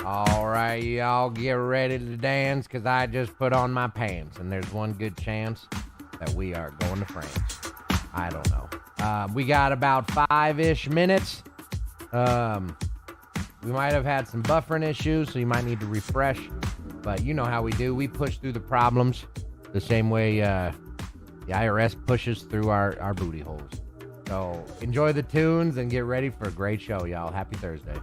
All right, y'all get ready to dance because I just put on my pants and there's one good chance that we are going to France. I don't know. We got about 5-ish minutes. We might have had some buffering issues, so you might need to refresh. But you know how we do. We push through the problems the same way the IRS pushes through our booty holes. So enjoy the tunes and get ready for a great show, y'all. Happy Thursday.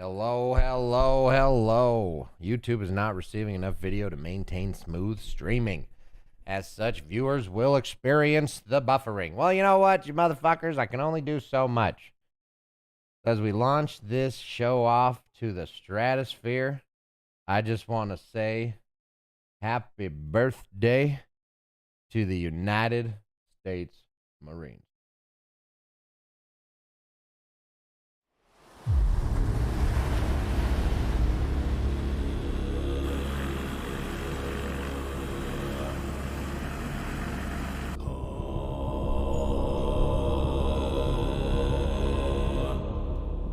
Hello, hello, hello. YouTube is not receiving enough video to maintain smooth streaming. As such, viewers will experience the buffering. Well, you know what, you motherfuckers? I can only do so much. As we launch this show off to the stratosphere, I just want to say happy birthday to the United States Marines.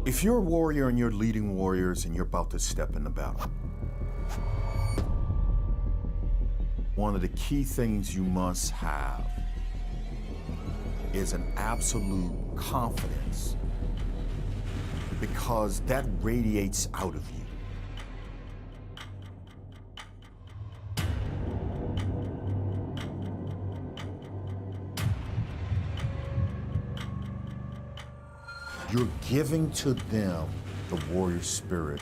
If you're a warrior and you're leading warriors and you're about to step into battle, one of the key things you must have is an absolute confidence, because that radiates out of you. You're giving to them the warrior spirit.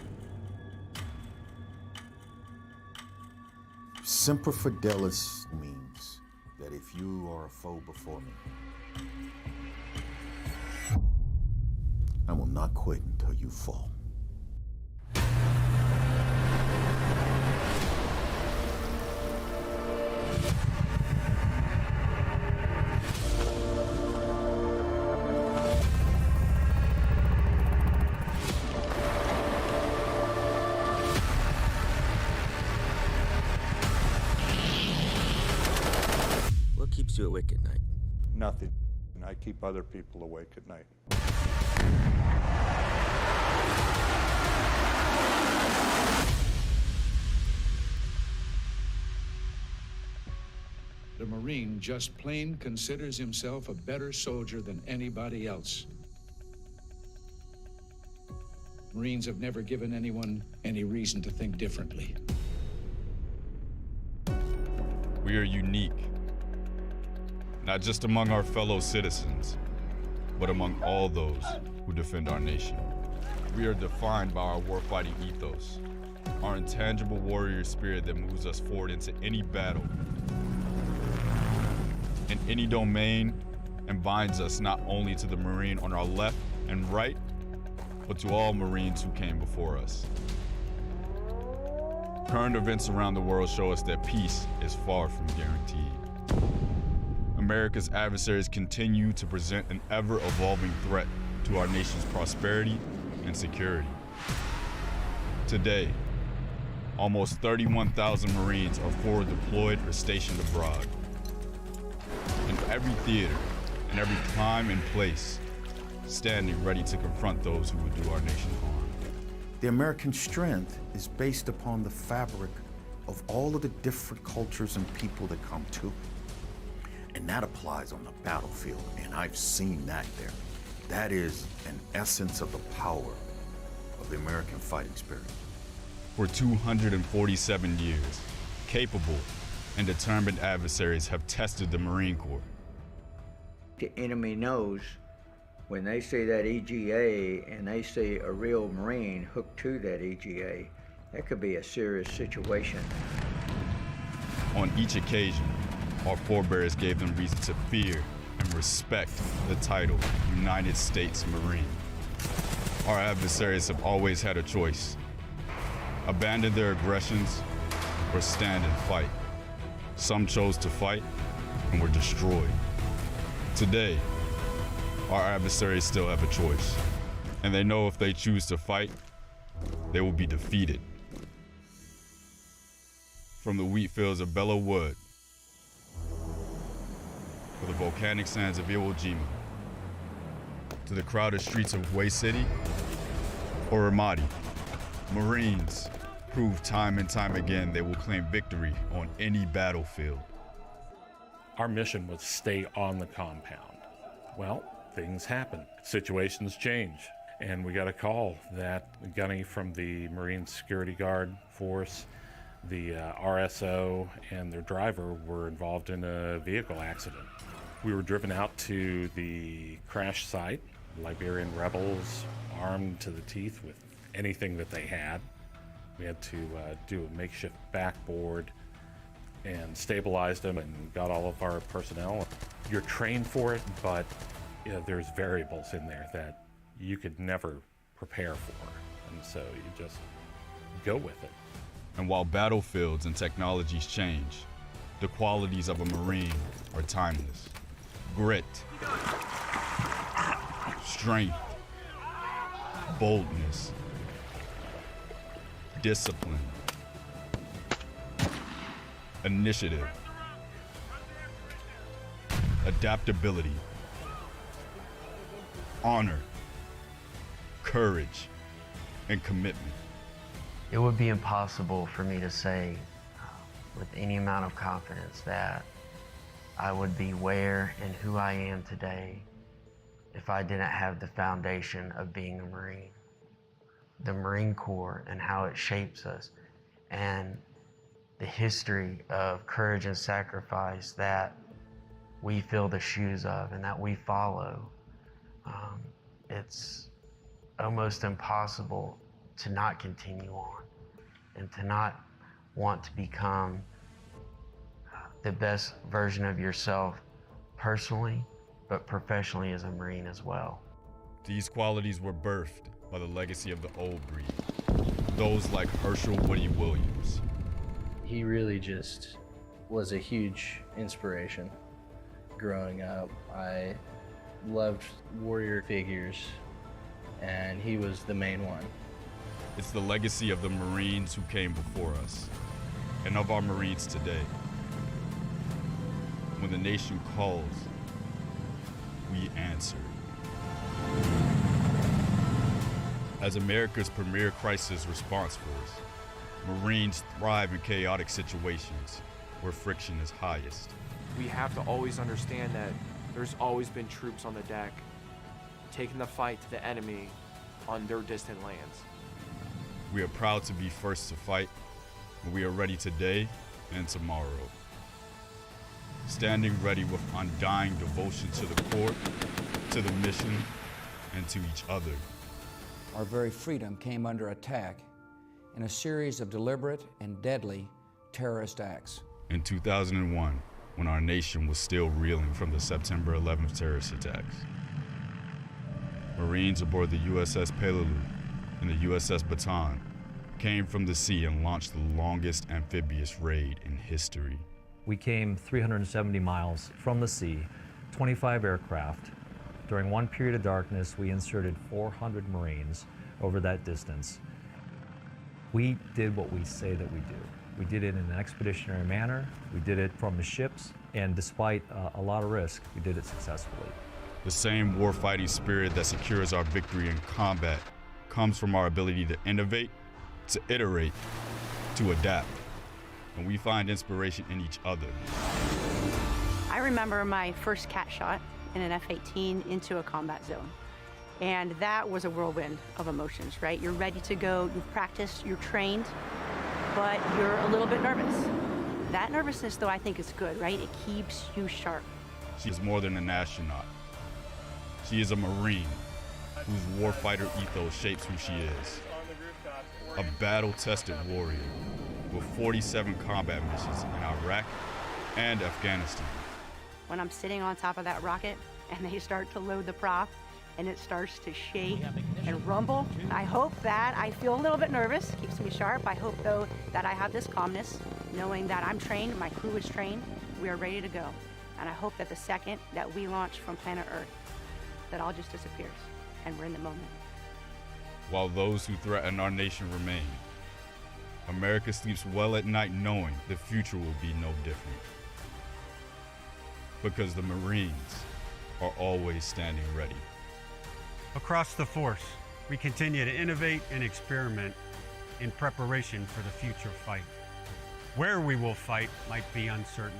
Semper Fidelis means that if you are a foe before me, I will not quit until you fall. What keeps you awake at night? Nothing. I keep other people awake at night. The Marine just plain considers himself a better soldier than anybody else. Marines have never given anyone any reason to think differently. We are unique, not just among our fellow citizens, but among all those who defend our nation. We are defined by our warfighting ethos, our intangible warrior spirit that moves us forward into any battle, in any domain, and binds us not only to the Marine on our left and right, but to all Marines who came before us. Current events around the world show us that peace is far from guaranteed. America's adversaries continue to present an ever-evolving threat to our nation's prosperity and security. Today, almost 31,000 Marines are forward deployed or stationed abroad. In every theater, in every time and place, standing ready to confront those who would do our nation harm. The American strength is based upon the fabric of all of the different cultures and people that come to it. And that applies on the battlefield, and I've seen that there. That is an essence of the power of the American fighting spirit. For 247 years, capable and determined adversaries have tested the Marine Corps. The enemy knows when they see that EGA and they see a real Marine hooked to that EGA, that could be a serious situation. On each occasion, our forebears gave them reason to fear and respect the title United States Marine. Our adversaries have always had a choice: abandon their aggressions or stand and fight. Some chose to fight and were destroyed. Today, our adversaries still have a choice, and they know if they choose to fight, they will be defeated. From the wheat fields of Belleau Wood to the volcanic sands of Iwo Jima, to the crowded streets of Hue City or Ramadi, Marines prove time and time again they will claim victory on any battlefield. Our mission was to stay on the compound. Well, things happen, situations change, and we got a call that Gunny from the Marine Security Guard Force, the RSO, and their driver were involved in a vehicle accident. We were driven out to the crash site, Liberian rebels armed to the teeth with anything that they had. We had to do a makeshift backboard and stabilized them and got all of our personnel. You're trained for it, but you know, there's variables in there that you could never prepare for. And so you just go with it. And while battlefields and technologies change, the qualities of a Marine are timeless. Grit, strength, boldness, discipline, initiative, adaptability, honor, courage, and commitment. It would be impossible for me to say with any amount of confidence that I would be where and who I am today if I didn't have the foundation of being a Marine. The Marine Corps and how it shapes us, and the history of courage and sacrifice that we fill the shoes of and that we follow. It's almost impossible to not continue on and to not want to become the best version of yourself personally, but professionally as a Marine as well. These qualities were birthed by the legacy of the old breed, those like Herschel Woody Williams. He really just was a huge inspiration growing up. I loved warrior figures, and he was the main one. It's the legacy of the Marines who came before us, and of our Marines today. When the nation calls, we answer. As America's premier crisis response force, Marines thrive in chaotic situations where friction is highest. We have to always understand that there's always been troops on the deck taking the fight to the enemy on their distant lands. We are proud to be first to fight, and we are ready today and tomorrow. Standing ready with undying devotion to the Corps, to the mission, and to each other. Our very freedom came under attack in a series of deliberate and deadly terrorist acts. In 2001, when our nation was still reeling from the September 11th terrorist attacks, Marines aboard the USS Peleliu and the USS Bataan came from the sea and launched the longest amphibious raid in history. We came 370 miles from the sea, 25 aircraft. During one period of darkness, we inserted 400 Marines over that distance. We did what we say that we do. We did it in an expeditionary manner. We did it from the ships, and despite a lot of risk, we did it successfully. The same warfighting spirit that secures our victory in combat comes from our ability to innovate, to iterate, to adapt. And we find inspiration in each other. I remember my first cat shot in an F-18 into a combat zone. And that was a whirlwind of emotions, right? You're ready to go, you've practiced, you're trained, but you're a little bit nervous. That nervousness, though, I think is good, right? It keeps you sharp. She is more than an astronaut. She is a Marine whose warfighter ethos shapes who she is. A battle-tested warrior with 47 combat missions in Iraq and Afghanistan. When I'm sitting on top of that rocket and they start to load the prop and it starts to shake and rumble, I hope that I feel a little bit nervous, keeps me sharp. I hope, though, that I have this calmness, knowing that I'm trained, my crew is trained, we are ready to go. And I hope that the second that we launch from planet Earth, that all just disappears and we're in the moment. While those who threaten our nation remain, America sleeps well at night knowing the future will be no different. Because the Marines are always standing ready. Across the force, we continue to innovate and experiment in preparation for the future fight. Where we will fight might be uncertain,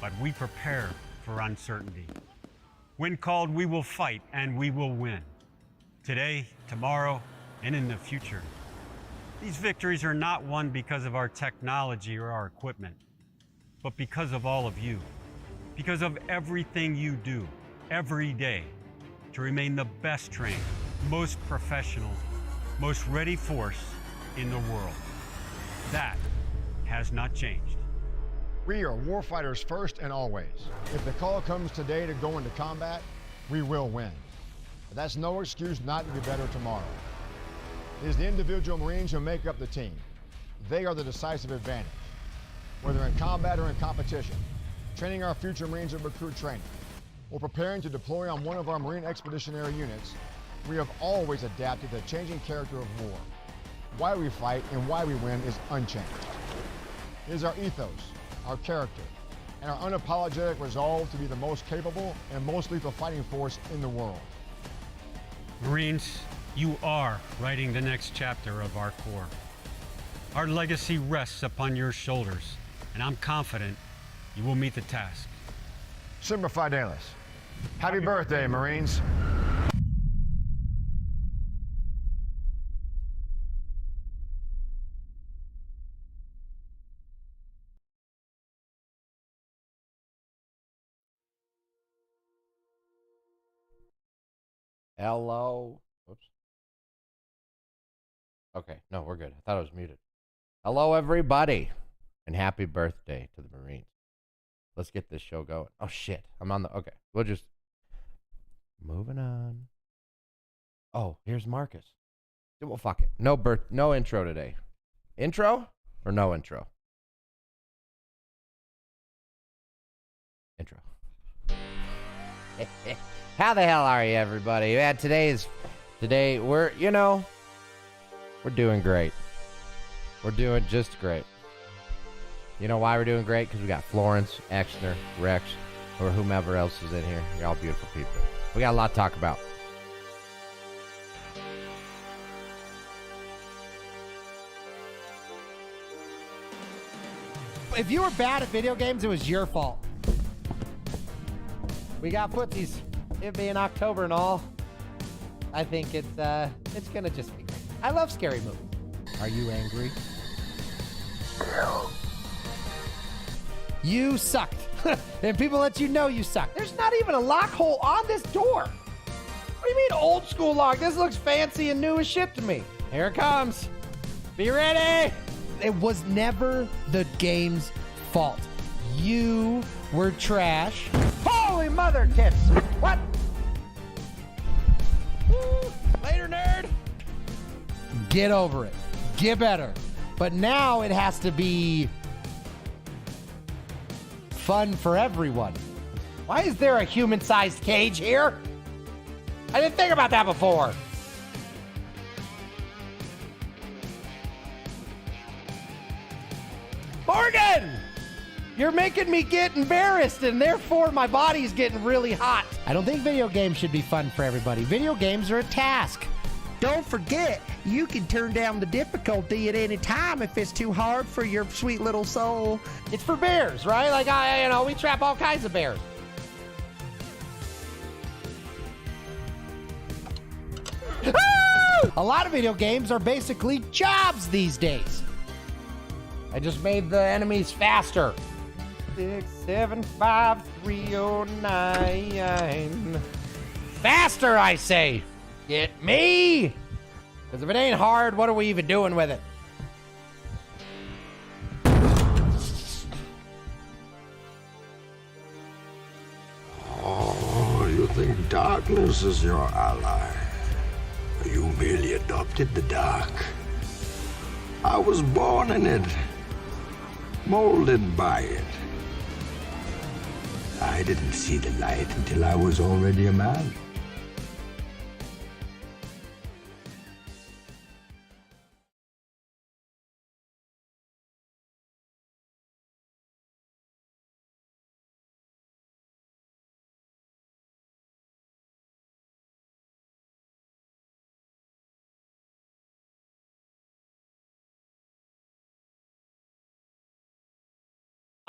but we prepare for uncertainty. When called, we will fight and we will win. Today, tomorrow, and in the future. These victories are not won because of our technology or our equipment, but because of all of you. Because of everything you do every day to remain the best trained, most professional, most ready force in the world. That has not changed. We are warfighters first and always. If the call comes today to go into combat, we will win. But that's no excuse not to be better tomorrow. It is the individual Marines who make up the team. They are the decisive advantage. Whether in combat or in competition, training our future Marines at recruit training, or preparing to deploy on one of our Marine Expeditionary units, we have always adapted to the changing character of war. Why we fight and why we win is unchanged. It is our ethos, our character, and our unapologetic resolve to be the most capable and most lethal fighting force in the world. Marines, you are writing the next chapter of our Corps. Our legacy rests upon your shoulders, and I'm confident you will meet the task. Semper Fidelis. Happy birthday, Marines. Hello. Oops. Okay, no, we're good. I thought I was muted. Hello, everybody, and happy birthday to the Marines. Let's get this show going. Oh, shit. I'm on the... Okay, we'll just... Moving on. Oh, here's Marcus. Well, fuck it. No intro today. Intro or no intro? Intro. How the hell are you, everybody? Man, today we're doing great. We're doing just great. You know why we're doing great? Because we got Florence, Exner, Rex, or whomever else is in here. You're all beautiful people. We got a lot to talk about. If you were bad at video games, it was your fault. We got footsies. It being October and all, I think it's gonna just be great. I love scary movies. Are you angry? You sucked. And people let you know you suck. There's not even a lock hole on this door. What do you mean old school lock? This looks fancy and new as shit to me. Here it comes. Be ready. It was never the game's fault. You were trash. Holy mother tits. What? Later, nerd. Get over it. Get better. But now it has to be fun for everyone. Why is there a human-sized cage here? I didn't think about that before. Morgan! You're making me get embarrassed, and therefore my body's getting really hot. I don't think video games should be fun for everybody. Video games are a task. Don't forget, you can turn down the difficulty at any time if it's too hard for your sweet little soul. It's for bears, right? Like, we trap all kinds of bears. A lot of video games are basically jobs these days. I just made the enemies faster. 675-309. Faster, I say. Get me! Because if it ain't hard, what are we even doing with it? Oh, you think darkness is your ally? You merely adopted the dark. I was born in it, molded by it. I didn't see the light until I was already a man.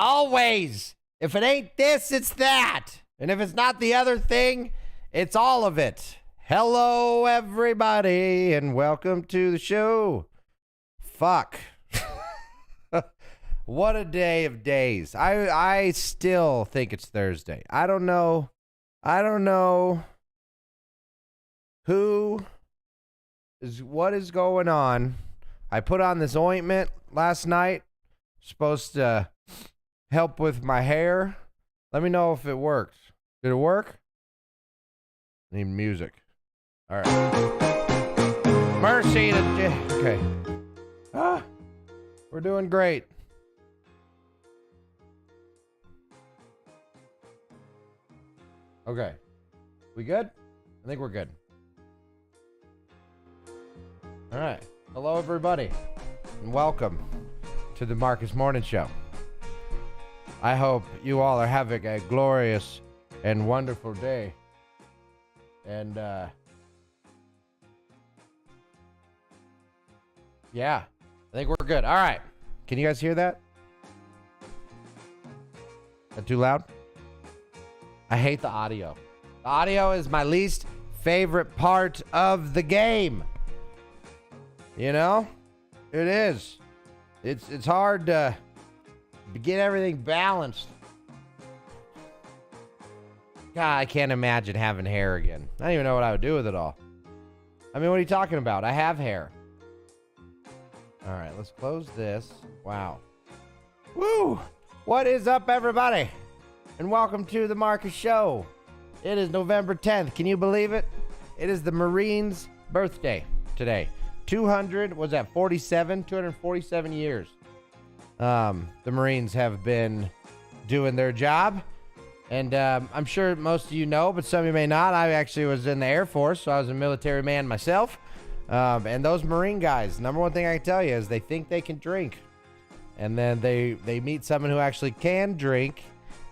Always. If it ain't this, it's that. And if it's not the other thing, it's all of it. Hello, everybody, and welcome to the show. Fuck. What a day of days. I still think it's Thursday. I don't know who what is going on? I put on this ointment last night. Supposed to help with my hair. Let me know if it worked. Did it work? Need music. All right. Mercy to... Okay. We're doing great. Okay. We good? I think we're good. All right. Hello, everybody, and welcome to the Markus Morning Show. I hope you all are having a glorious and wonderful day. And, yeah, I think we're good. All right. Can you guys hear that? Is that too loud? I hate the audio. The audio is my least favorite part of the game. You know? It is. It's hard to get everything balanced. God, I can't imagine having hair again. I don't even know what I would do with it all. I mean, what are you talking about? I have hair. All right, let's close this. Wow. Woo! What is up, everybody? And welcome to the Markus Show. It is November 10th. Can you believe it? It is the Marines' birthday today. 247 years. The Marines have been doing their job. And I'm sure most of you know, but some of you may not. I actually was in the Air Force, so I was a military man myself. And those Marine guys, number one thing I can tell you is they think they can drink. And then they meet someone who actually can drink,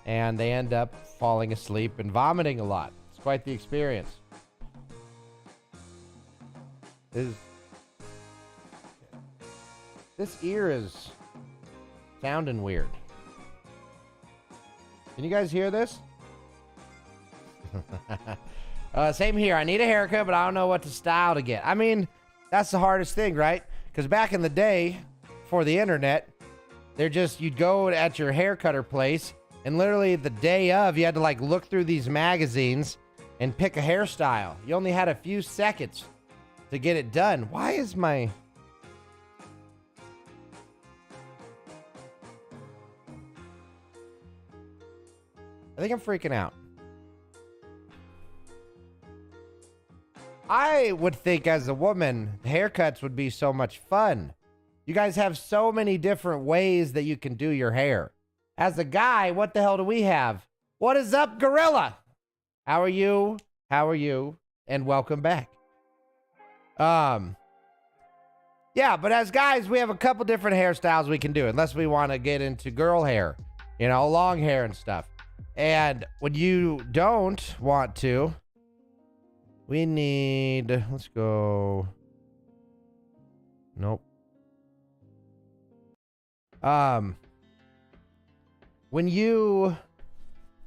and they end up falling asleep and vomiting a lot. It's quite the experience. This ear is sounding weird. Can you guys hear this? Same here. I need a haircut, but I don't know what to style to get. I mean, that's the hardest thing, right? Because back in the day, before the internet, you'd go at your haircutter place, and literally the day of, you had to like look through these magazines and pick a hairstyle. You only had a few seconds to get it done. Why is my... I think I'm freaking out. I would think as a woman, haircuts would be so much fun. You guys have so many different ways that you can do your hair. As a guy, what the hell do we have? What is up, Gorilla? How are you? How are you? And welcome back. Yeah, but as guys, we have a couple different hairstyles we can do, unless we want to get into girl hair, you know, long hair and stuff. And when you don't want to, we need, let's go. Nope. When you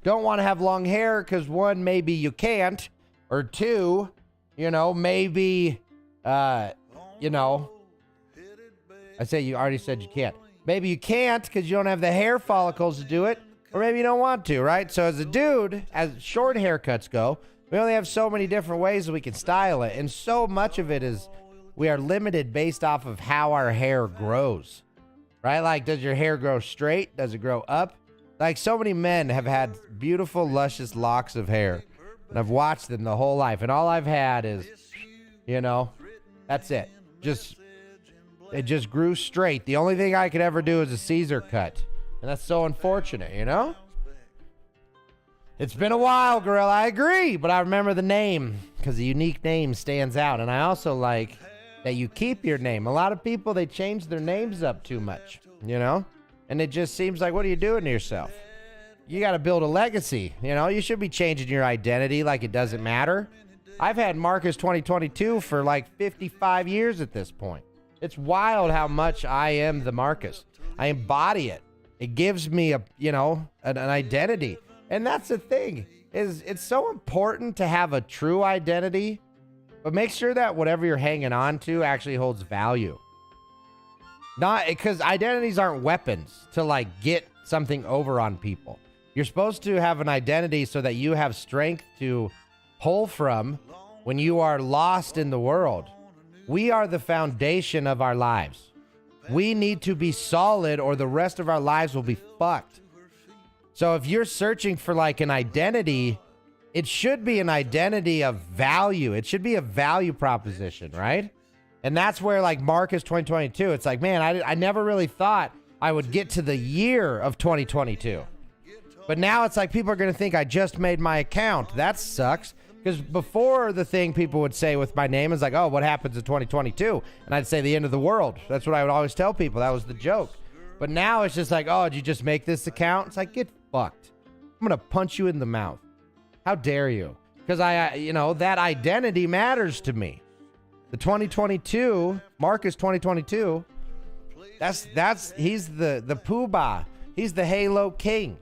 don't want to have long hair, because one, maybe you can't, or two, you know, maybe, you know, you already said you can't. Maybe you can't because you don't have the hair follicles to do it. Or maybe you don't want to, right? So as a dude, as short haircuts go, we only have so many different ways that we can style it. And so much of it is we are limited based off of how our hair grows, right? Like, does your hair grow straight? Does it grow up? Like, so many men have had beautiful, luscious locks of hair. And I've watched them the whole life. And all I've had is, you know, that's it. It just grew straight. The only thing I could ever do is a Caesar cut. And that's so unfortunate, you know? It's been a while, Gorilla. I agree. But I remember the name because the unique name stands out. And I also like that you keep your name. A lot of people, they change their names up too much, you know? And it just seems like, what are you doing to yourself? You got to build a legacy, you know? You should be changing your identity like it doesn't matter. I've had Markus 2022 for like 55 years at this point. It's wild how much I am the Markus. I embody it. It gives me a, you know, an identity. And that's the thing, is it's so important to have a true identity, but make sure that whatever you're hanging on to actually holds value. Not because identities aren't weapons to like get something over on people. You're supposed to have an identity so that you have strength to pull from when you are lost in the world. We are the foundation of our lives. We need to be solid or the rest of our lives will be fucked. So if you're searching for like an identity, it should be an identity of value. It should be a value proposition, right? And that's where like Markus 2022, it's like, man, I never really thought I would get to the year of 2022. But now it's like people are going to think I just made my account. That sucks. Because before the thing people would say with my name is like, oh, what happens in 2022? And I'd say the end of the world. That's what I would always tell people. That was the joke. But now it's just like, oh, did you just make this account? It's like, get fucked. I'm going to punch you in the mouth. How dare you? Because that identity matters to me. The 2022, Markus 2022, he's the Poobah. He's the Halo King.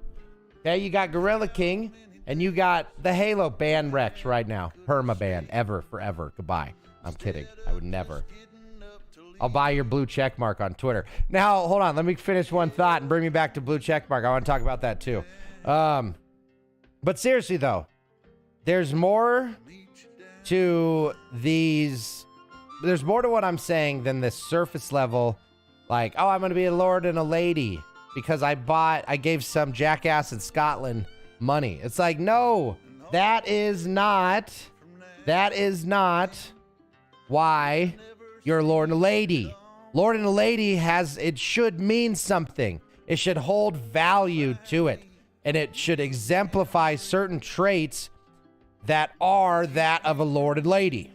Okay, you got Gorilla King, and you got the Halo ban Rex right now. Perma ban, ever, forever, goodbye. I'm kidding, I would never. I'll buy your blue check mark on Twitter. Now, hold on, let me finish one thought and bring me back to blue check mark. I want to talk about that too. But seriously though, there's more to there's more to what I'm saying than this surface level, like, oh, I'm going to be a lord and a lady because I gave some jackass in Scotland money. It's like, no, that is not why you're a lord and a lady. Lord and a lady it should mean something. It should hold value to it. And it should exemplify certain traits that are that of a lord and lady.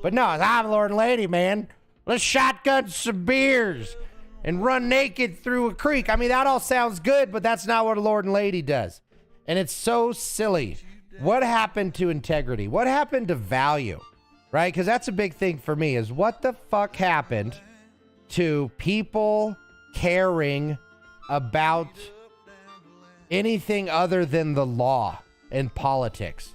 But no, I'm a lord and lady, man. Let's shotgun some beers and run naked through a creek. I mean, that all sounds good, but that's not what a lord and lady does. And it's so silly. What happened to integrity? What happened to value? Right? Because that's a big thing for me is what the fuck happened to people caring about anything other than the law and politics?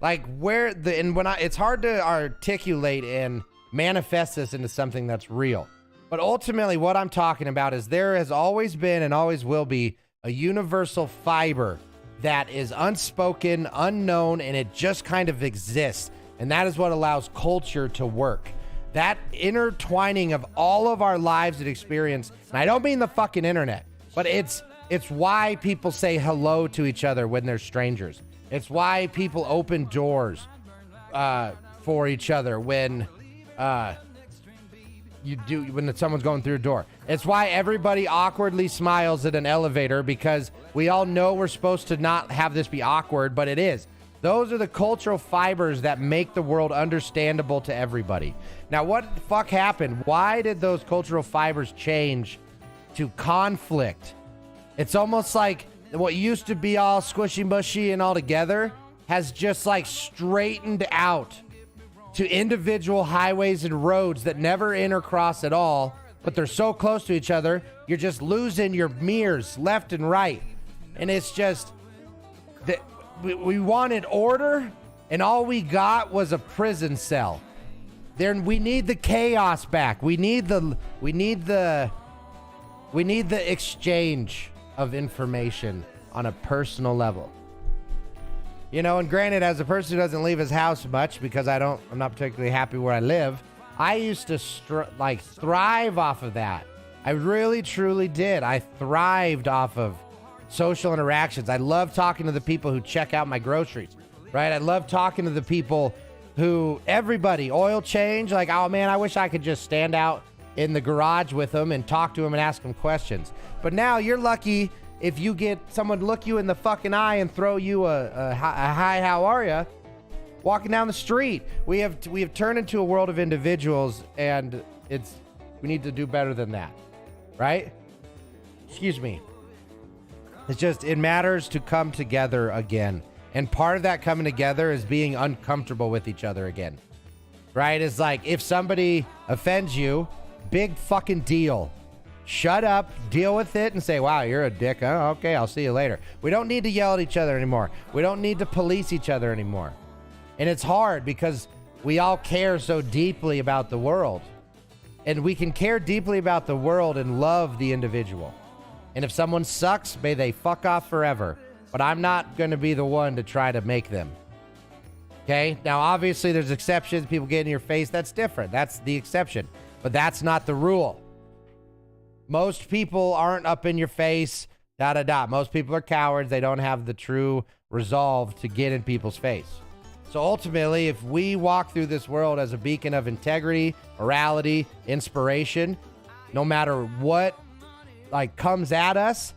Like it's hard to articulate and manifest this into something that's real. But ultimately what I'm talking about is there has always been and always will be a universal fiber that is unspoken, unknown, and it just kind of exists. And that is what allows culture to work. That intertwining of all of our lives and experience, and I don't mean the fucking internet, but it's why people say hello to each other when they're strangers. It's why people open doors for each other when someone's going through a door. It's why everybody awkwardly smiles at an elevator, because we all know we're supposed to not have this be awkward, but it is. Those are the cultural fibers that make the world understandable to everybody. Now, what the fuck happened? Why did those cultural fibers change to conflict? It's almost like what used to be all squishy mushy and all together has just like straightened out to individual highways and roads that never intercross at all, but they're so close to each other, you're just losing your mirrors left and right. And it's just that we wanted order, and all we got was a prison cell. We need the chaos back. We need the exchange of information on a personal level. And granted, as a person who doesn't leave his house much because I'm not particularly happy where I live, I used to thrive off of that. I really, truly did. I thrived off of social interactions. I love talking to the people who check out my groceries, right? I love talking to the people everybody, oil change, like, oh man, I wish I could just stand out in the garage with them and talk to them and ask them questions. But now you're lucky if you get someone to look you in the fucking eye and throw you a hi, how are ya, walking down the street. We have turned into a world of individuals, and we need to do better than that, right? Excuse me. It matters to come together again. And part of that coming together is being uncomfortable with each other again, right? It's like if somebody offends you, big fucking deal. Shut up, deal with it, and say, wow, you're a dick. Oh, okay, I'll see you later. We don't need to yell at each other anymore. We don't need to police each other anymore. And it's hard because we all care so deeply about the world. And we can care deeply about the world and love the individual. And if someone sucks, may they fuck off forever. But I'm not going to be the one to try to make them. Okay? Now, obviously, there's exceptions. People get in your face. That's different. That's the exception. But that's not the rule. Most people aren't up in your face, da-da-da. Most people are cowards. They don't have the true resolve to get in people's face. So ultimately, if we walk through this world as a beacon of integrity, morality, inspiration, no matter what like comes at us.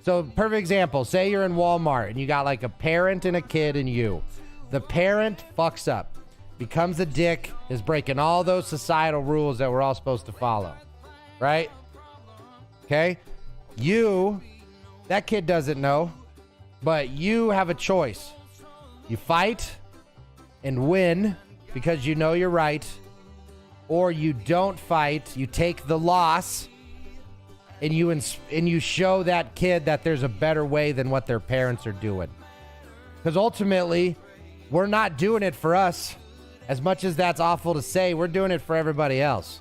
So perfect example, say you're in Walmart and you got like a parent and a kid and you. The parent fucks up, becomes a dick, is breaking all those societal rules that we're all supposed to follow. Right? Okay? That kid doesn't know, but you have a choice. You fight and win because you know you're right, or you don't fight, you take the loss, and you show that kid that there's a better way than what their parents are doing. Because ultimately, we're not doing it for us. As much as that's awful to say, we're doing it for everybody else.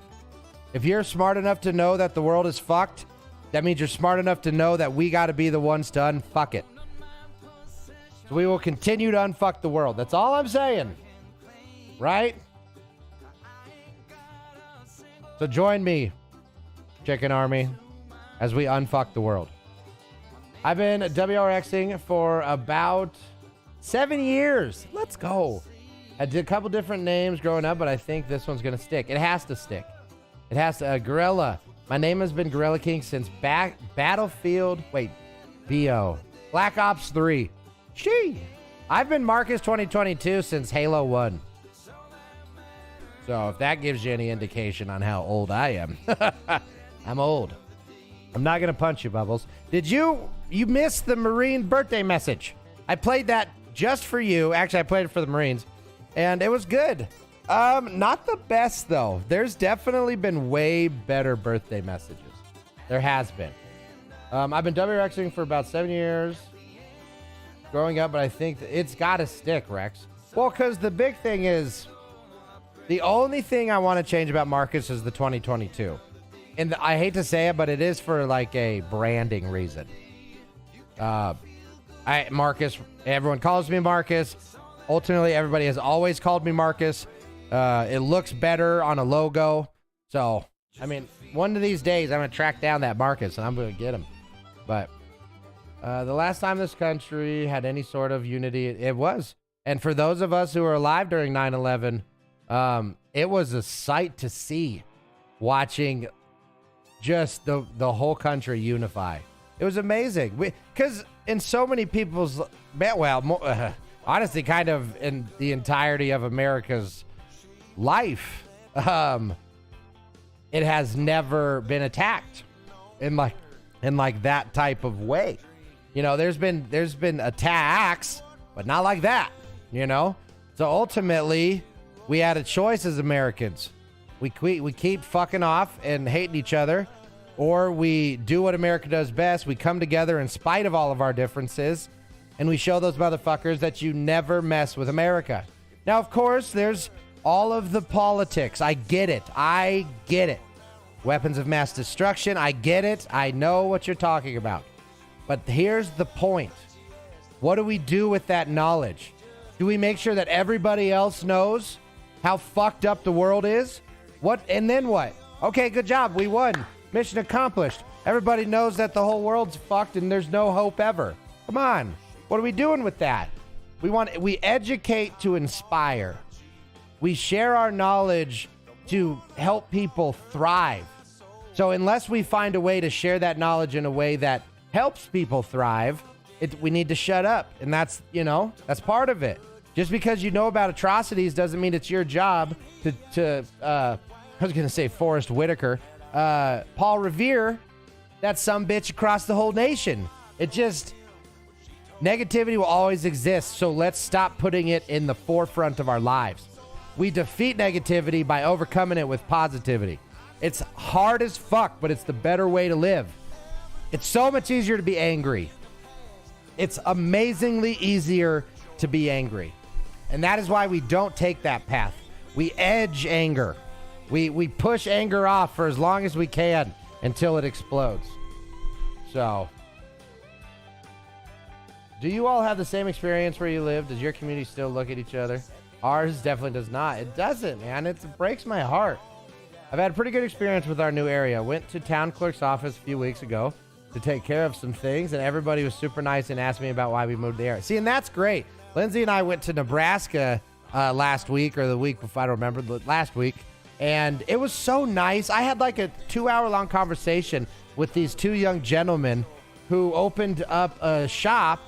If you're smart enough to know that the world is fucked, that means you're smart enough to know that we got to be the ones to unfuck it. So we will continue to unfuck the world. That's all I'm saying. Right? So join me, Chicken Army, as we unfuck the world. I've been WRXing for about 7 years. Let's go. I did a couple different names growing up, but I think this one's going to stick. It has to stick. It has to. Gorilla. My name has been Gorilla King since Battlefield. Wait. BO. Black Ops 3. I've been Markus 2022 since Halo 1. So if that gives you any indication on how old I am. I'm old. I'm not going to punch you, Bubbles. Did you missed the Marine birthday message? I played that just for you. Actually, I played it for the Marines, and it was good. Not the best, though. There's definitely been way better birthday messages. There has been. I've been WRXing for about 7 years growing up, but I think it's got to stick, Rex. Well, because the big thing is, the only thing I want to change about Markus is the 2022. And I hate to say it, but it is for like a branding reason. Markus, everyone calls me Markus. Ultimately, everybody has always called me Markus. It looks better on a logo. So, I mean, one of these days, I'm going to track down that Markus and I'm going to get him. But the last time this country had any sort of unity, it was. And for those of us who were alive during 9/11, it was a sight to see, watching just the whole country unify. It was amazing. Because in so many people's, honestly, kind of in the entirety of America's life, it has never been attacked in like that type of way. You know, there's been attacks, but not like that. You know, so ultimately, we had a choice as Americans. We keep fucking off and hating each other, or we do what America does best. We come together in spite of all of our differences, and we show those motherfuckers that you never mess with America. Now, of course, there's all of the politics. I get it. Weapons of mass destruction. I get it. I know what you're talking about. But here's the point. What do we do with that knowledge? Do we make sure that everybody else knows how fucked up the world is? What? And then what? Okay, good job. We won. Mission accomplished. Everybody knows that the whole world's fucked and there's no hope ever. Come on. What are we doing with that? We educate to inspire. We share our knowledge to help people thrive. So unless we find a way to share that knowledge in a way that helps people thrive, we need to shut up. And that's part of it. Just because you know about atrocities doesn't mean it's your job to I was going to say Forrest Whitaker, Paul Revere, that sumbitch across the whole nation. Negativity will always exist, so let's stop putting it in the forefront of our lives. We defeat negativity by overcoming it with positivity. It's hard as fuck, but it's the better way to live. It's so much easier to be angry. It's amazingly easier to be angry. And that is why we don't take that path. We edge anger. We push anger off for as long as we can until it explodes. So, do you all have the same experience where you live? Does your community still look at each other? Ours definitely does not. It doesn't, man. It breaks my heart. I've had a pretty good experience with our new area. Went to town clerk's office a few weeks ago to take care of some things, and everybody was super nice and asked me about why we moved there. See, and that's great. Lindsay and I went to Nebraska last week or the week before, I don't remember, but last week, and it was so nice. I had like a 2-hour-long conversation with these two young gentlemen who opened up a shop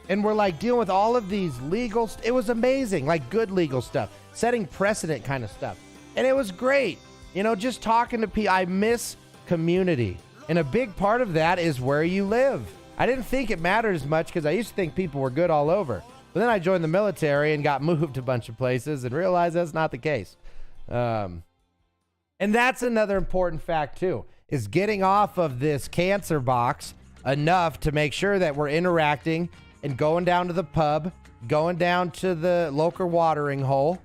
and were like dealing with all of these legal it was amazing, like good legal stuff, setting precedent kind of stuff. And it was great. You know, just talking to people. I miss community. And a big part of that is where you live. I didn't think it mattered as much because I used to think people were good all over. But then I joined the military and got moved a bunch of places and realized that's not the case. And that's another important fact too, is getting off of this cancer box enough to make sure that we're interacting and going down to the pub, going down to the local watering hole,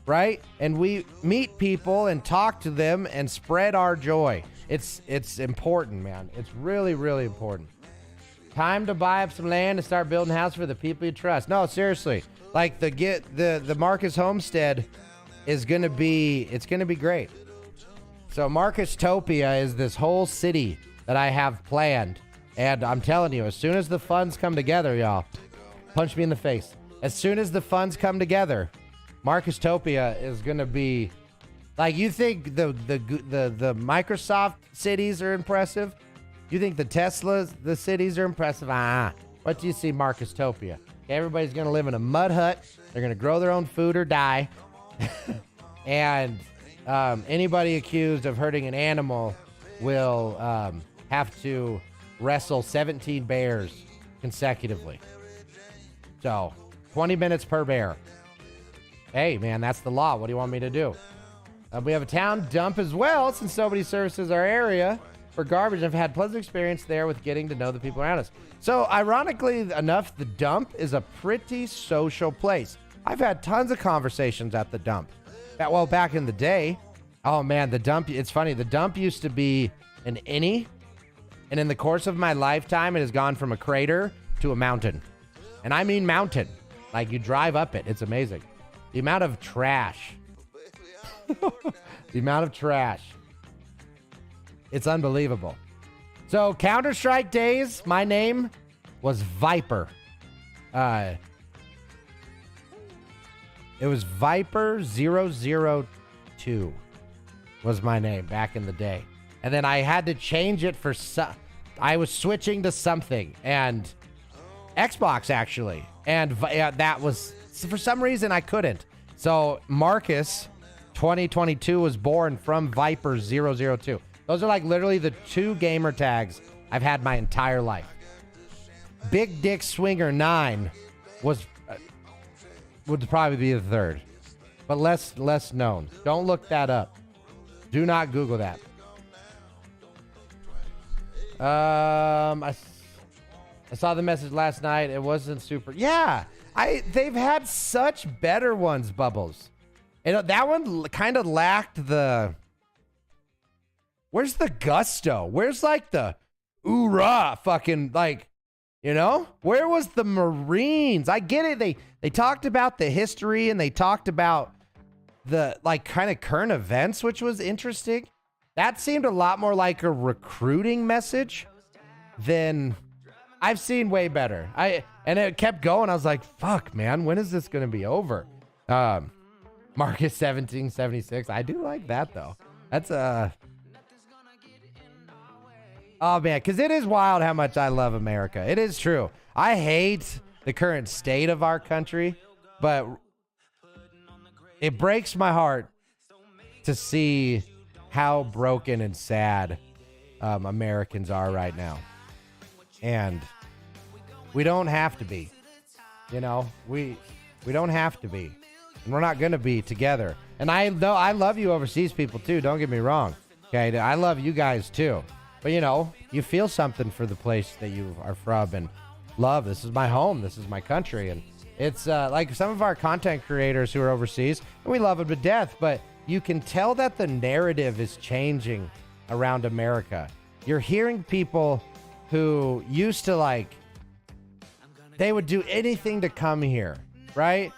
right? And we meet people and talk to them and spread our joy. It's important, man. It's really, really important. Time to buy up some land and start building a house for the people you trust. No, seriously. Like the Marcus homestead is gonna be great. So Marcus Topia is this whole city that I have planned. And I'm telling you, as soon as the funds come together, y'all, punch me in the face. As soon as the funds come together, Marcus Topia is gonna be like, you think the Microsoft cities are impressive? You think the Teslas, the cities are impressive? What do you see, Marcus Topia? Everybody's gonna live in a mud hut. They're gonna grow their own food or die. And anybody accused of hurting an animal will have to wrestle 17 bears consecutively. So 20 minutes per bear. Hey, man, that's the law. What do you want me to do? We have a town dump as well, since nobody services our area for garbage. I've had pleasant experience there with getting to know the people around us. So ironically enough, the dump is a pretty social place. I've had tons of conversations at the dump. Well, back in the day, oh man, the dump, it's funny. The dump used to be an innie, and in the course of my lifetime, it has gone from a crater to a mountain. And I mean mountain. Like, you drive up it. It's amazing. The amount of trash. The amount of trash. It's unbelievable. So, Counter-Strike days, my name was Viper. It was Viper 002 was my name back in the day. And then I had to change it for I was switching to something, and Xbox actually. And that was, for some reason I couldn't. So Marcus 2022 was born from Viper 002. Those are like literally the two gamer tags I've had my entire life. Big Dick Swinger 9 would probably be the third, but less known. Don't look that up. Do not Google that. I saw the message last night. It wasn't super. Yeah, they've had such better ones, Bubbles. And that one kind of lacked the. Where's the gusto? Where's like the oorah fucking like, you know? Where was the Marines? I get it. They talked about the history and they talked about the like kind of current events, which was interesting. That seemed a lot more like a recruiting message than I've seen way better. And it kept going. I was like, fuck, man, when is this going to be over? Marcus 1776. I do like that though. That's oh man, because it is wild how much I love America. It is true. I hate the current state of our country, but it breaks my heart to see how broken and sad Americans are right now. And we don't have to be. You know, we don't have to be. And we're not going to be together. And I know I love you overseas people too, don't get me wrong. Okay, I love you guys too. But you know, you feel something for the place that you are from and love. This is my home. This is my country. And it's like some of our content creators who are overseas, and we love them to death, but you can tell that the narrative is changing around America. You're hearing people who used to like, they would do anything to come here, right?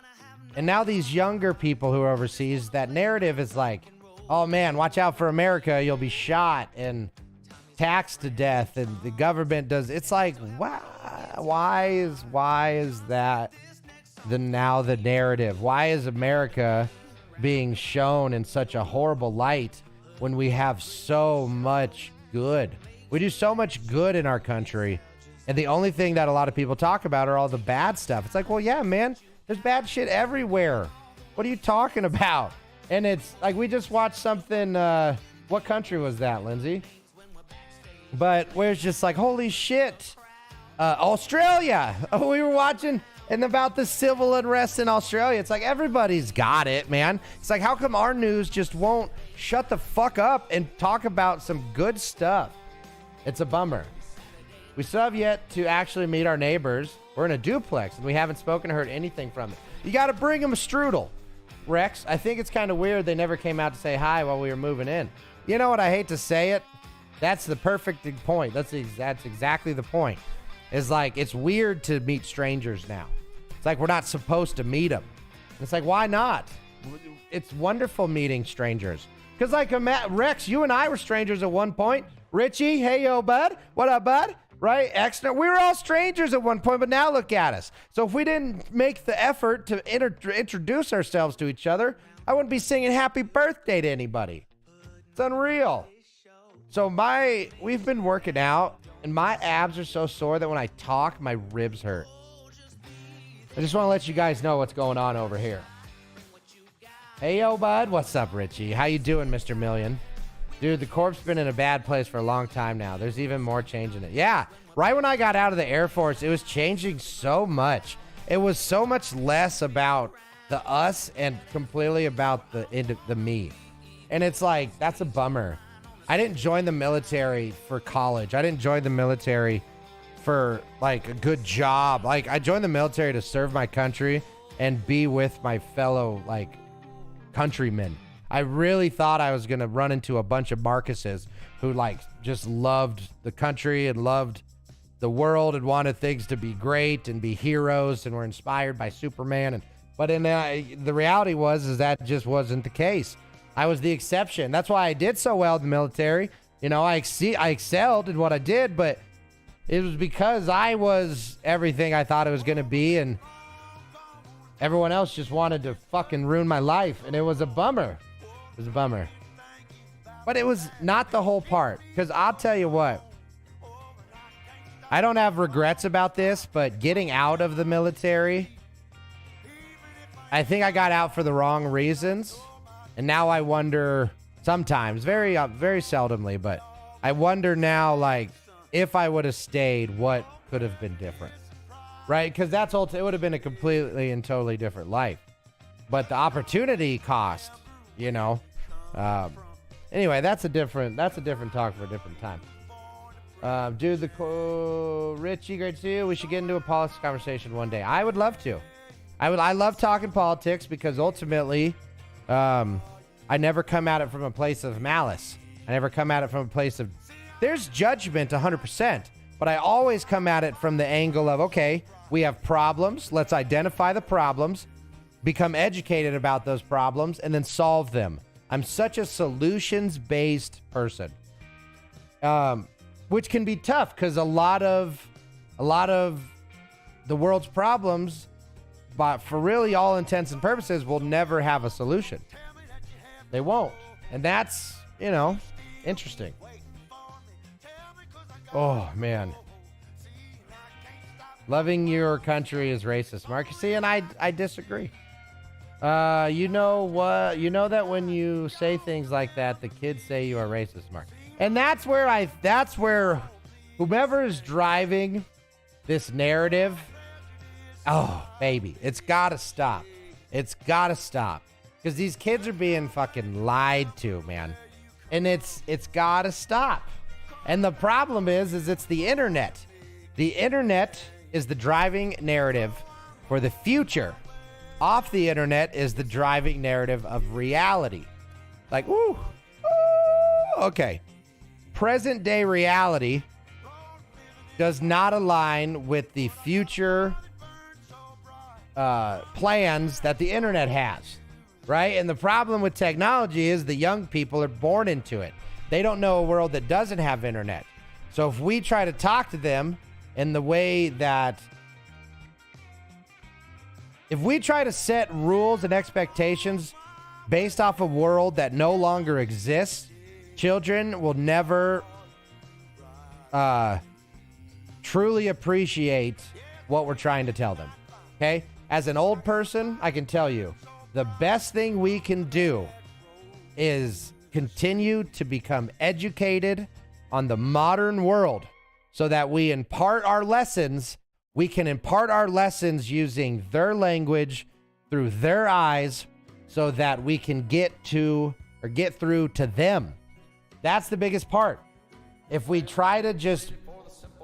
And now these younger people who are overseas, that narrative is like, oh man, watch out for America. You'll be shot and taxed to death. And the government does. It's like, why is that the narrative? Why is America being shown in such a horrible light when we have so much good? We do so much good in our country. And the only thing that a lot of people talk about are all the bad stuff. It's like, well, yeah, man, there's bad shit everywhere. What are you talking about? And it's like, we just watched something. What country was that, Lindsay? But where it's just like, holy shit. Australia. We were watching and about the civil unrest in Australia. It's like, everybody's got it, man. It's like, how come our news just won't shut the fuck up and talk about some good stuff? It's a bummer. We still have yet to actually meet our neighbors. We're in a duplex, and we haven't spoken or heard anything from them. You got to bring them a strudel. Rex, I think it's kind of weird they never came out to say hi while we were moving in. You know what? I hate to say it. That's the perfect point. That's exactly the point. It's like, it's weird to meet strangers now. It's like we're not supposed to meet them. It's like, why not? It's wonderful meeting strangers. Because like, Rex, you and I were strangers at one point. Richie, hey, yo, bud. What up, bud? Right? Excellent. We were all strangers at one point, but now look at us. So if we didn't make the effort to introduce ourselves to each other, I wouldn't be singing happy birthday to anybody. It's unreal. So we've been working out, and my abs are so sore that when I talk, my ribs hurt. I just want to let you guys know what's going on over here. Hey, yo, bud. What's up, Richie? How you doing, Mr. Million? Dude, the Corp's been in a bad place for a long time now. There's even more change in it. Yeah, right when I got out of the Air Force, it was changing so much. It was so much less about the us and completely about the me. And it's like, that's a bummer. I didn't join the military for college. I didn't join the military for like a good job. Like, I joined the military to serve my country and be with my fellow like countrymen. I really thought I was going to run into a bunch of Marcuses who like just loved the country and loved the world and wanted things to be great and be heroes and were inspired by Superman. But the reality was that just wasn't the case. I was the exception. That's why I did so well in the military. You know, I excelled in what I did, but it was because I was everything I thought it was going to be, and everyone else just wanted to fucking ruin my life, and it was a bummer. It was a bummer. But it was not the whole part, because I'll tell you what. I don't have regrets about this, but getting out of the military, I think I got out for the wrong reasons. And now I wonder sometimes, very seldomly, but I wonder now, like, if I would have stayed, what could have been different, right? Because it would have been a completely and totally different life. But the opportunity cost, you know. Anyway, that's a different talk for a different time. Dude, Richie, great to see you. We should get into a politics conversation one day. I would love to. I love talking politics because ultimately, I never come at it from a place of malice. I never come at it from a place of, there's judgment 100%, but I always come at it from the angle of, okay, we have problems. Let's identify the problems, become educated about those problems, and then solve them. I'm such a solutions-based person, which can be tough because a lot of the world's problems, but for really all intents and purposes, will never have a solution. They won't. And that's, you know, interesting. Oh, man. Loving your country is racist, Marcus. See, and I disagree. You know what? You know that when you say things like that, the kids say you are racist, Mark. And that's where whomever is driving this narrative, oh, baby, it's got to stop. It's got to stop. Because these kids are being fucking lied to, man. And it's got to stop. And the problem is it's the internet. The internet is the driving narrative for the future. Off the internet is the driving narrative of reality. Like, ooh, okay. Present day reality does not align with the future plans that the internet has, right? And the problem with technology is the young people are born into it. They don't know a world that doesn't have internet. So if we try to talk to them in the way that, if we try to set rules and expectations based off a world that no longer exists, children will never truly appreciate what we're trying to tell them. Okay? As an old person, I can tell you, the best thing we can do is continue to become educated on the modern world so that we impart our lessons. We can impart our lessons using their language through their eyes so that we can get through to them. That's the biggest part. If we try to just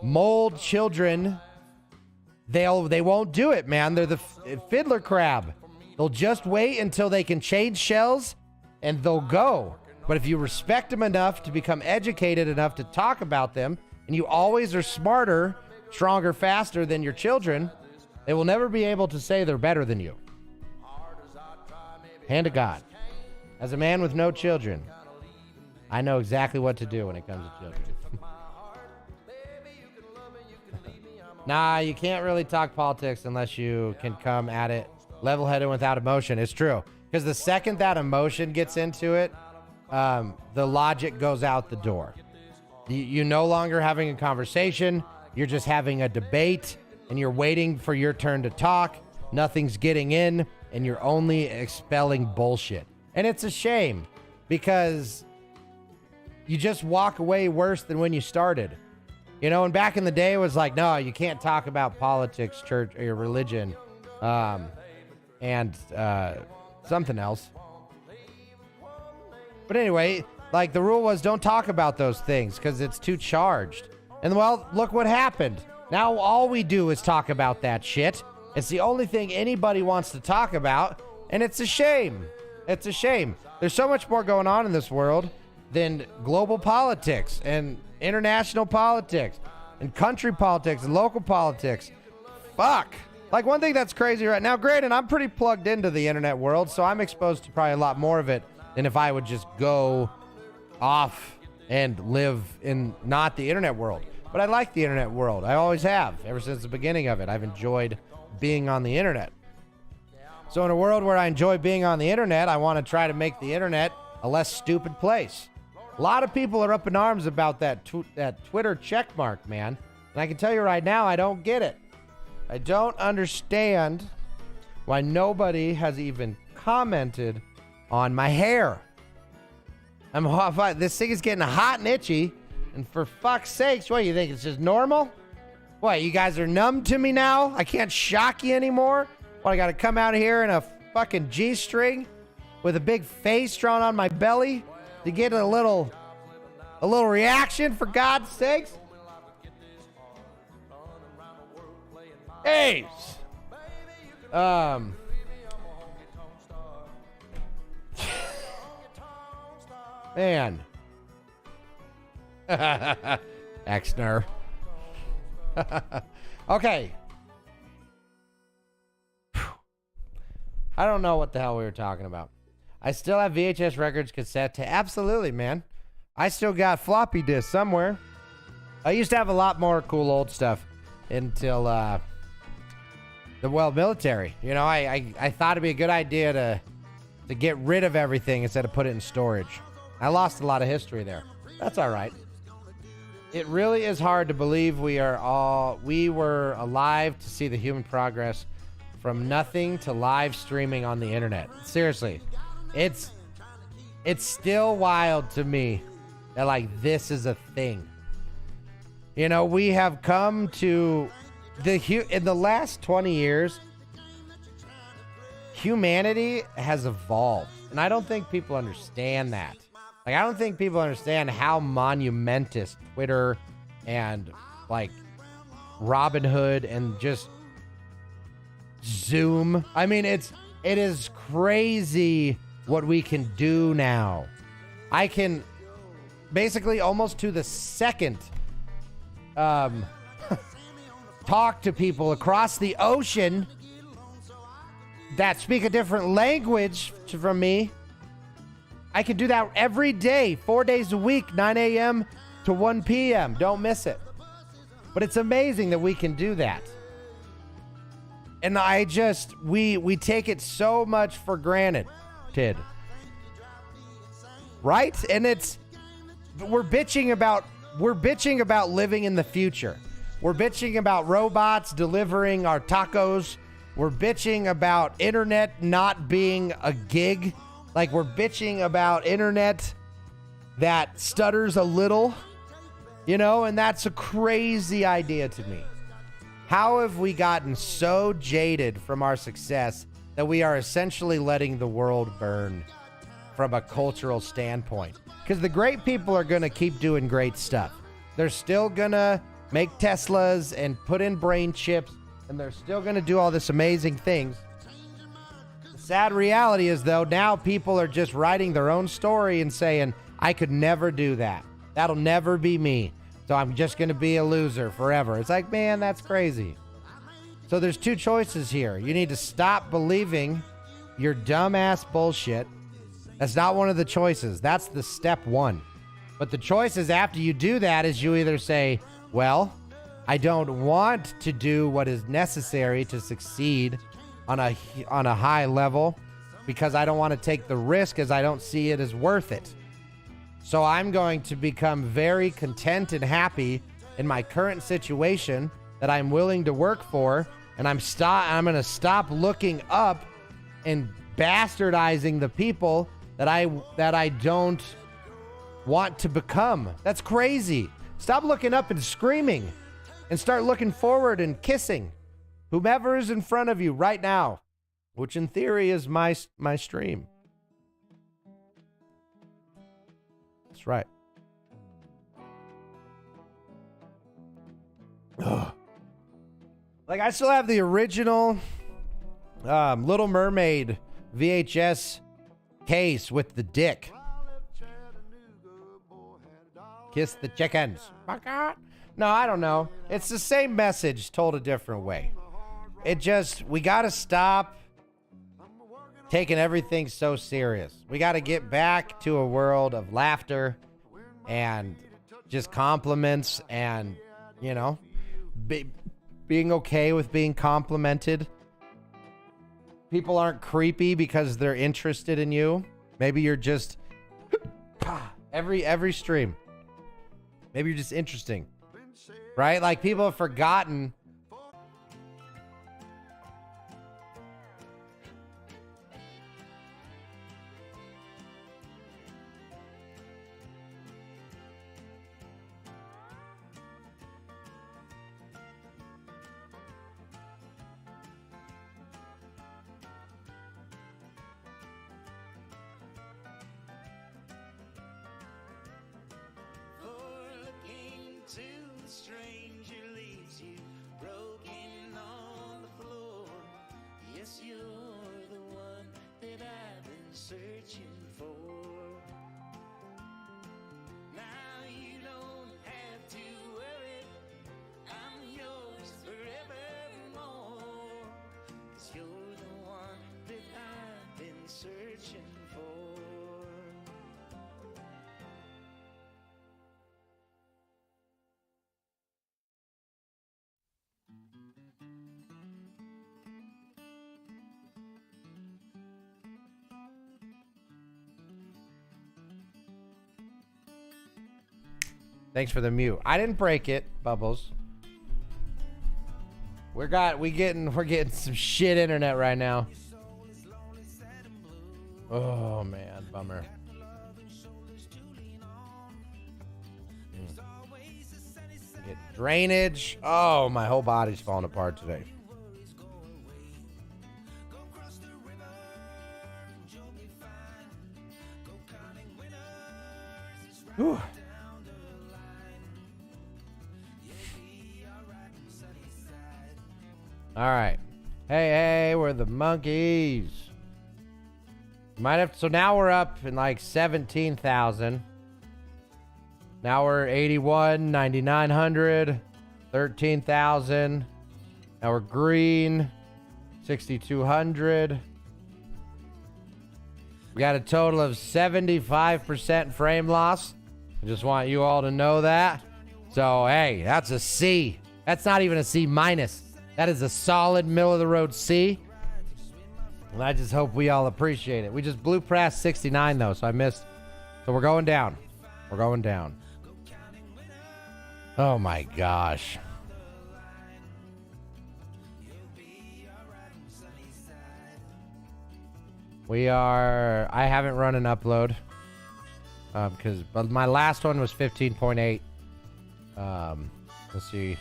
mold children, they won't do it, man. They're the fiddler crab. They'll just wait until they can change shells and they'll go. But if you respect them enough to become educated enough to talk about them, and you always are smarter, stronger, faster than your children, they will never be able to say they're better than you. Hand to God. As a man with no children, I know exactly what to do when it comes to children. Nah, you can't really talk politics unless you can come at it level-headed without emotion. It's true. Because the second that emotion gets into it, the logic goes out the door. You're no longer having a conversation. You're just having a debate, and you're waiting for your turn to talk. Nothing's getting in, and you're only expelling bullshit. And it's a shame, because you just walk away worse than when you started. You know, and back in the day, it was like, no, you can't talk about politics, church, or your religion, and something else. But anyway, like, the rule was don't talk about those things because it's too charged. And, well, look what happened. Now all we do is talk about that shit. It's the only thing anybody wants to talk about, and it's a shame. It's a shame. There's so much more going on in this world than global politics and international politics and country politics and local politics. Fuck. Like, one thing that's crazy right now, granted, I'm pretty plugged into the internet world, so I'm exposed to probably a lot more of it than if I would just go off and live in not the internet world. But I like the internet world. I always have. Ever since the beginning of it, I've enjoyed being on the internet. So in a world where I enjoy being on the internet, I want to try to make the internet a less stupid place. A lot of people are up in arms about that Twitter check mark, man. And I can tell you right now, I don't get it. I don't understand why nobody has even commented on my hair. This thing is getting hot and itchy, and for fuck's sakes, what, you think it's just normal? What, you guys are numb to me now? I can't shock you anymore? What, I gotta come out here in a fucking G-string with a big face drawn on my belly to get a little reaction, for God's sakes? Hey! Man. Exner. Okay. I don't know what the hell we were talking about. I still have VHS records, cassette tape. Absolutely, man. I still got floppy disks somewhere. I used to have a lot more cool old stuff until the military. You know, I thought it'd be a good idea to get rid of everything instead of put it in storage. I lost a lot of history there. That's all right. It really is hard to believe we were alive to see the human progress from nothing to live streaming on the internet. Seriously, it's still wild to me that, like, this is a thing. You know, we have come to in the last 20 years, humanity has evolved, and I don't think people understand that. Like, I don't think people understand how monumentous Twitter and, like, Robinhood and just Zoom. I mean, it is crazy what we can do now. I can basically almost to the second talk to people across the ocean that speak a different language from me. I can do that every day, 4 days a week, 9 a.m. to 1 p.m. Don't miss it. But it's amazing that we can do that. And we take it so much for granted, right? And we're bitching about living in the future. We're bitching about robots delivering our tacos. We're bitching about internet not being a gig. Like, we're bitching about internet that stutters a little, and that's a crazy idea to me. How have we gotten so jaded from our success that we are essentially letting the world burn from a cultural standpoint? Because the great people are going to keep doing great stuff. They're still going to make Teslas and put in brain chips, and they're still going to do all this amazing things. The sad reality is, though, now people are just writing their own story and saying, I could never do that. That'll never be me. So I'm just going to be a loser forever. It's like, man, that's crazy. So there's two choices here. You need to stop believing your dumbass bullshit. That's not one of the choices. That's the step one. But the choices after you do that is you either say, well, I don't want to do what is necessary to succeed on a high level because I don't want to take the risk as I don't see it as worth it. So I'm going to become very content and happy in my current situation that I'm willing to work for, and I'm going to stop looking up and bastardizing the people that I don't want to become. That's crazy. Stop looking up and screaming and start looking forward and kissing whomever is in front of you right now, which in theory is my stream. That's right. Ugh. Like, I still have the original Little Mermaid VHS case with the dick. Kiss the chickens. No, I don't know. It's the same message told a different way. We got to stop taking everything so serious. We got to get back to a world of laughter and just compliments and, being okay with being complimented. People aren't creepy because they're interested in you. Maybe you're just every stream. Maybe you're just interesting, right? Like, people have forgotten. Thanks for the mute. I didn't break it, Bubbles. We're getting some shit internet right now. Oh man, bummer. Get drainage. Oh, my whole body's falling apart today. Whew. All right. Hey, we're the monkeys. Might have. So now we're up in like 17,000. Now we're 81, 9,900, 13,000. Now we're green. 6,200. We got a total of 75% frame loss. I just want you all to know that. So, hey, that's a C. That's not even a C minus. That is a solid middle of the road C. And I just hope we all appreciate it. We just blew past 69 though, so I missed. So we're going down. We're going down. Oh my gosh. We are, I haven't run an upload but my last one was 15.8. Let's see.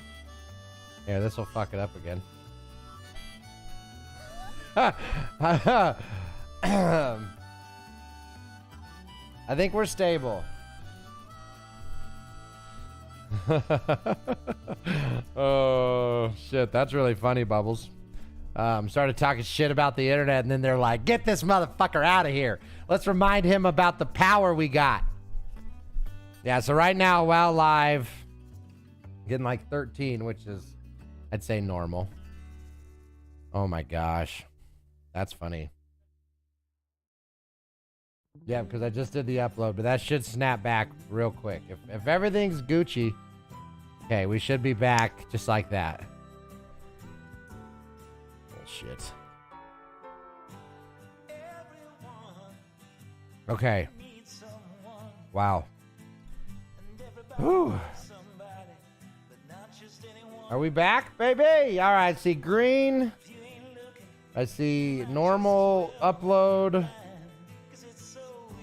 Yeah, this will fuck it up again. I think we're stable. Oh shit, that's really funny, Bubbles. Started talking shit about the internet, and then they're like, get this motherfucker out of here. Let's remind him about the power we got. Yeah, so right now, while live, getting like 13, which is, I'd say, normal. Oh my gosh. That's funny. Yeah, because I just did the upload, but that should snap back real quick. If everything's Gucci, okay, we should be back just like that. Bullshit. Okay. Wow. Whew. Are we back, baby? All right, I see green. I see normal upload.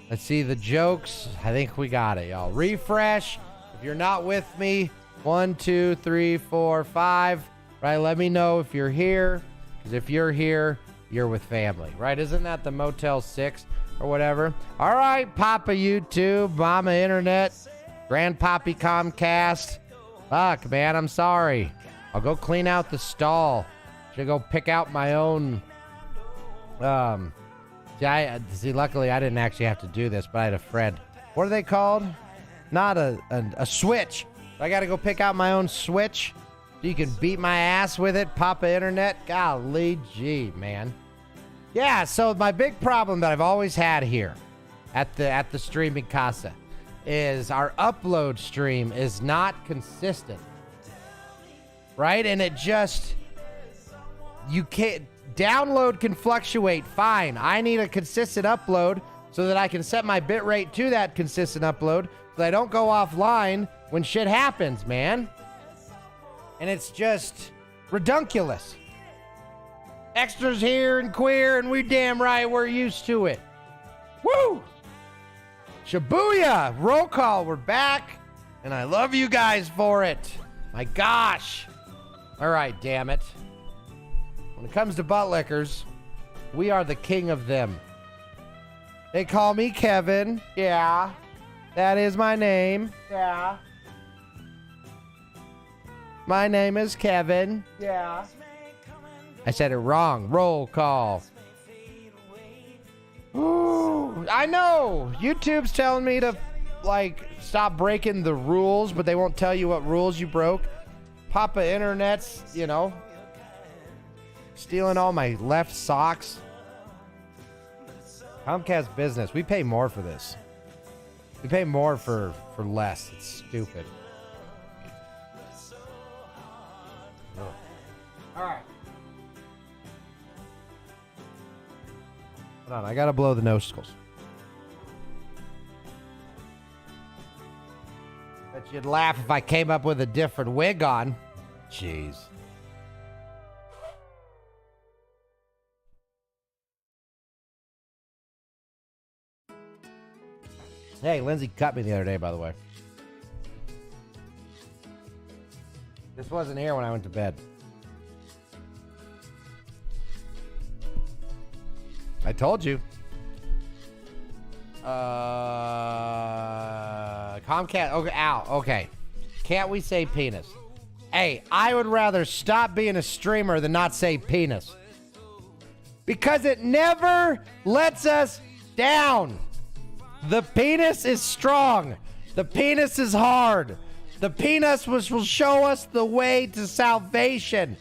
I see the jokes. I think we got it, y'all. Refresh. If you're not with me, 1, 2, 3, 4, 5. Right, let me know if you're here. Because if you're here, you're with family. Right, isn't that the Motel 6 or whatever? All right, Papa YouTube, Mama Internet, Grandpappy Comcast. Fuck, man, I'm sorry. I'll go clean out the stall. Should go pick out my own. See, luckily I didn't actually have to do this, but I had a friend. What are they called? Not a switch. I got to go pick out my own switch so you can beat my ass with it, Papa Internet. Golly gee, man. Yeah, so my big problem that I've always had here at the streaming casa is our upload stream is not consistent. Right? And it just, you can't, download can fluctuate, fine. I need a consistent upload so that I can set my bitrate to that consistent upload so that I don't go offline when shit happens, man. And it's just redunculous. Extras here and queer, and we damn right we're used to it. Woo! Shibuya! Roll call, we're back. And I love you guys for it. My gosh. All right, damn it. When it comes to butt lickers, we are the king of them. They call me Kevin. Yeah. That is my name. Yeah. My name is Kevin. Yeah. I said it wrong. Roll call. Ooh, I know. YouTube's telling me to, like, stop breaking the rules, but they won't tell you what rules you broke. Papa Internet's, you know, stealing all my left socks. Comcast business. We pay more for this. We pay more for less. It's stupid. All right. Hold on. I gotta blow the nostrils. Bet you'd laugh if I came up with a different wig on. Jeez. Hey, Lindsay cut me the other day, by the way. This wasn't here when I went to bed. I told you. Comcast. Okay, ow. Okay. Can't we say penis? Hey, I would rather stop being a streamer than not say penis. Because it never lets us down. The penis is strong. The penis is hard. The penis will show us the way to salvation.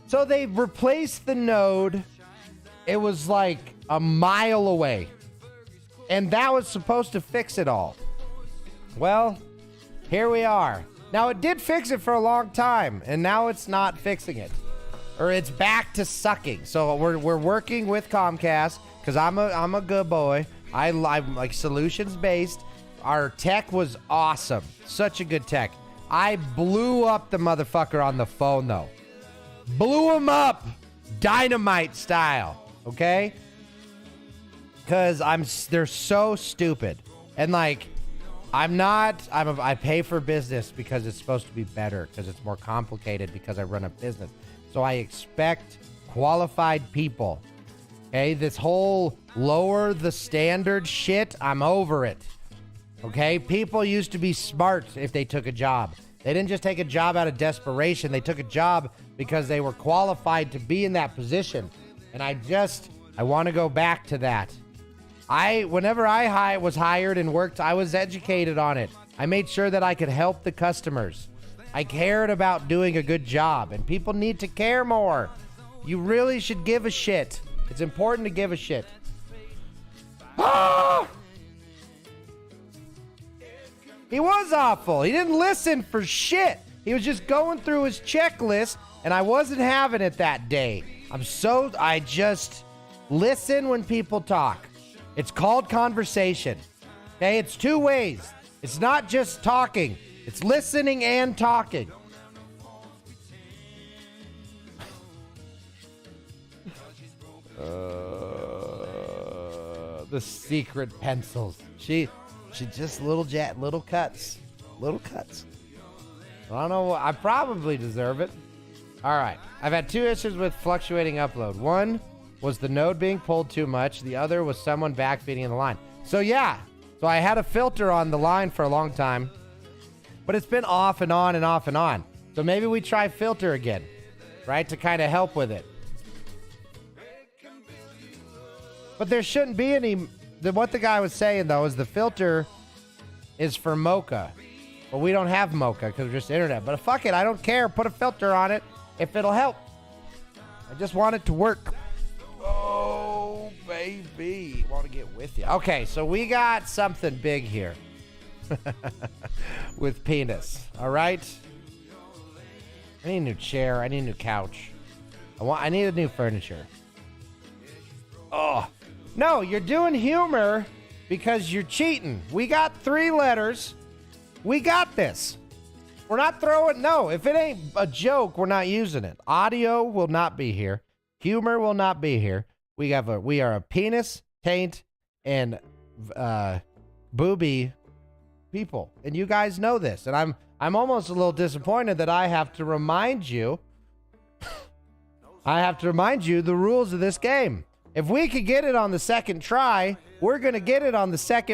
So they replaced the node. It was like a mile away. And that was supposed to fix it all. Well, here we are. Now, it did fix it for a long time, and now it's not fixing it. Or it's back to sucking. So we're working with Comcast, because I'm a good boy. I'm like solutions-based. Our tech was awesome. Such a good tech. I blew up the motherfucker on the phone, though. Blew him up. Dynamite style. Okay? Because they're so stupid. And like, I pay for business because it's supposed to be better, because it's more complicated, because I run a business. So I expect qualified people. Okay? This whole lower the standard shit, I'm over it. Okay? People used to be smart if they took a job. They didn't just take a job out of desperation. They took a job because they were qualified to be in that position. And I want to go back to that. Whenever I was hired and worked, I was educated on it. I made sure that I could help the customers. I cared about doing a good job, and people need to care more. You really should give a shit. It's important to give a shit. Ah! He was awful. He didn't listen for shit. He was just going through his checklist, and I wasn't having it that day. I just listen when people talk. It's called conversation. Okay, it's two ways. It's not just talking. It's listening and talking. The secret pencils. She just little cuts. Little cuts. I don't know. I probably deserve it. All right. I've had 2 issues with fluctuating upload. One was the node being pulled too much. The other was someone backfeeding in the line. So yeah. So I had a filter on the line for a long time, but it's been off and on and off and on. So maybe we try filter again, right? To kind of help with it. But there shouldn't be any. What the guy was saying though is the filter is for Mocha. But we don't have Mocha because we're just internet. But fuck it, I don't care. Put a filter on it if it'll help. I just want it to work. Oh, baby. Want to get with you. Okay, so we got something big here. With penis. All right? I need a new chair. I need a new couch. I need a new furniture. Oh. No, you're doing humor because you're cheating. We got 3 letters. We got this. We're not throwing... No, if it ain't a joke, we're not using it. Audio will not be here. Humor will not be here. We are a penis, taint, and booby people. And you guys know this. And I'm almost a little disappointed that I have to remind you... the rules of this game. If we could get it on the second try, we're going to get it on the second